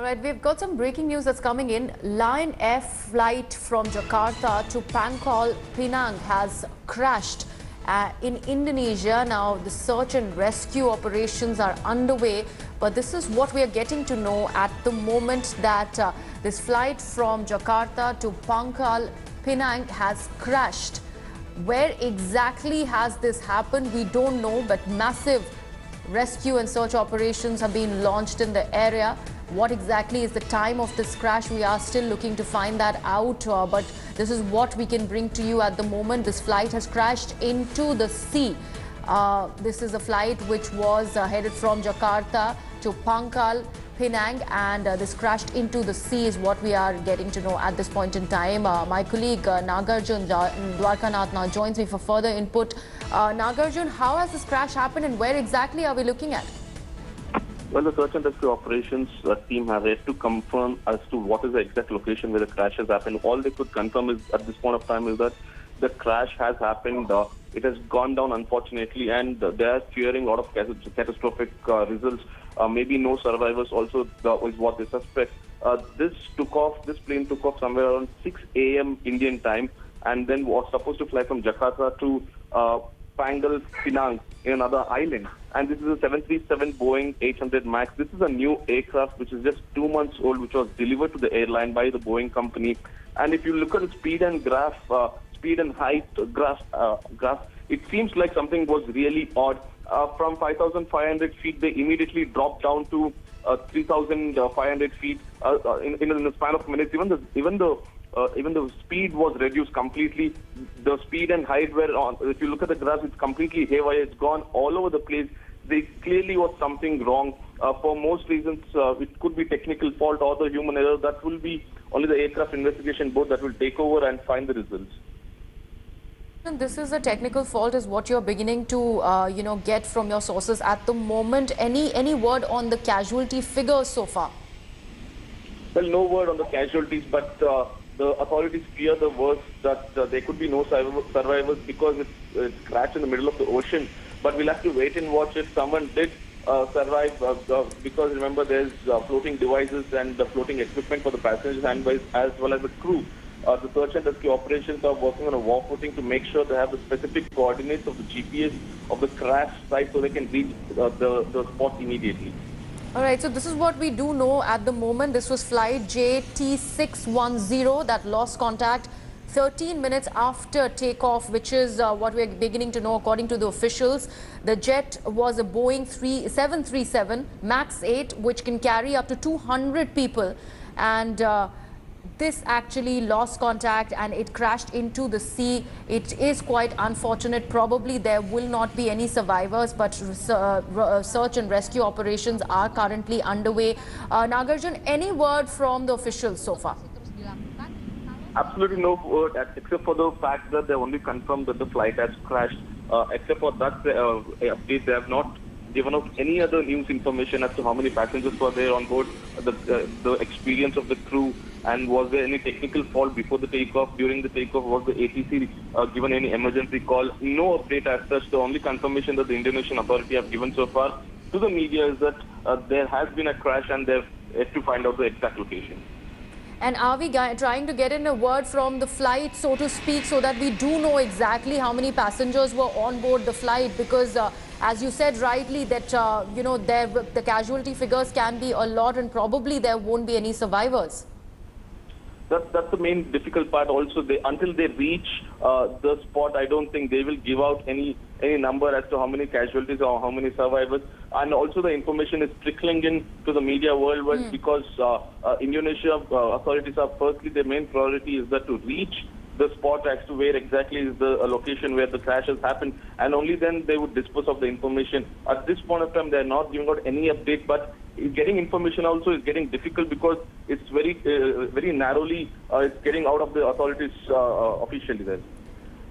right, we've got some breaking news that's coming in. Lion Air flight from Jakarta to Pangkal Pinang has crashed in Indonesia. Now, the search and rescue operations are underway, but this is what we are getting to know at the moment, that this flight from Jakarta to Pangkal Pinang has crashed. Where exactly has this happened, we don't know, but massive rescue and search operations have been launched in the area. What exactly is the time of this crash? We are still looking to find that out, but this is what we can bring to you at the moment. This flight has crashed into the sea. This is a flight which was headed from Jakarta to Pangkal Pinang, and this crashed into the sea is what we are getting to know at this point in time. My colleague Nagarjun Dwarkanath now joins me for further input. Nagarjun, how has this crash happened and where exactly are we looking at? Well, the search and rescue operations team have yet to confirm as to what is the exact location where the crash has happened. All they could confirm is at this point of time is that the crash has happened. It has gone down, unfortunately, and they are fearing a lot of catastrophic results. Maybe no survivors also is what they suspect. This plane took off somewhere around 6 a.m. Indian time, and then was supposed to fly from Jakarta to Pangkal Pinang in another island. And this is a 737 Boeing 800 MAX. This is a new aircraft which is just 2 months old, which was delivered to the airline by the Boeing company. And if you look at the speed and height graph, it seems like something was really odd. From 5,500 feet, they immediately dropped down to 3,500 feet in the span of minutes. Even the speed was reduced completely. The speed and height were on. If you look at the graph, it's completely haywire. It's gone all over the place. There clearly was something wrong. For most reasons, it could be technical fault or the human error. That will be only the aircraft investigation board that will take over and find the results. And this is a technical fault, is what you're beginning to, get from your sources at the moment. Any word on the casualty figures so far? Well, no word on the casualties, but the authorities fear the worst, that there could be no survivors because it's crashed in the middle of the ocean. But we'll have to wait and watch if someone did survive, because remember there's floating devices and floating equipment for the passengers and as well as the crew. The search and rescue operations are working on a war footing to make sure they have the specific coordinates of the GPS of the crash site so they can reach the spot immediately. All right, so this is what we do know at the moment. This was flight JT610 that lost contact 13 minutes after takeoff, which is what we're beginning to know according to the officials. The jet was a Boeing 737 MAX 8, which can carry up to 200 people. And this actually lost contact and it crashed into the sea. It is quite unfortunate. Probably there will not be any survivors, but search and rescue operations are currently underway. Nagarjun, any word from the officials so far? Absolutely no word, except for the fact that they only confirmed that the flight has crashed. Except for that update, they have not given out any other news information as to how many passengers were there on board, the experience of the crew, and was there any technical fault before the takeoff, during the takeoff, was the ATC given any emergency call. No update as such. The only confirmation that the Indonesian authority have given so far to the media is that there has been a crash and they've yet to find out the exact location. And are we trying to get in a word from the flight, so to speak, so that we do know exactly how many passengers were on board the flight? Because as you said rightly, that the casualty figures can be a lot, and probably there won't be any survivors. That's the main difficult part. Also, until they reach the spot, I don't think they will give out any number as to how many casualties or how many survivors. And also, the information is trickling in to the media worldwide because Indonesia authorities are, firstly, their main priority is that to reach the spot as to where exactly is the location where the crash has happened, and only then they would dispose of the information. At this point of time, they are not giving out any update, but getting information also is getting difficult because it's very narrowly it's getting out of the authorities officially there.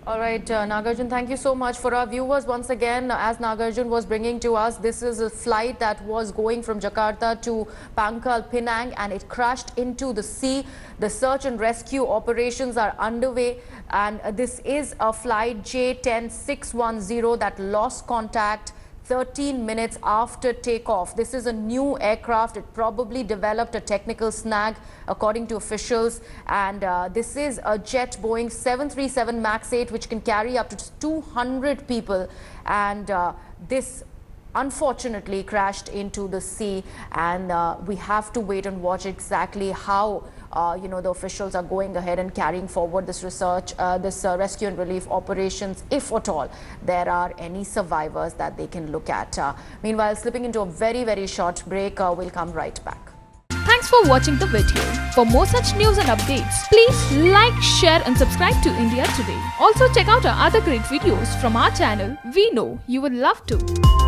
All right, Nagarjun, thank you so much. For our viewers, once again, as Nagarjun was bringing to us, this is a flight that was going from Jakarta to Pangkal Pinang and it crashed into the sea. The search and rescue operations are underway, and this is a flight J10610 that lost contact 13 minutes after takeoff. This is a new aircraft. It probably developed a technical snag, according to officials. And this is a jet Boeing 737 MAX 8, which can carry up to 200 people. And this unfortunately crashed into the sea, and we have to wait and watch exactly how the officials are going ahead and carrying forward this research, this rescue and relief operations, if at all there are any survivors that they can look at. Meanwhile, slipping into a very, very short break, we'll come right back. Thanks for watching the video. For more such news and updates, please like, share and subscribe to India Today. Also check out our other great videos from our channel. We know you will love to.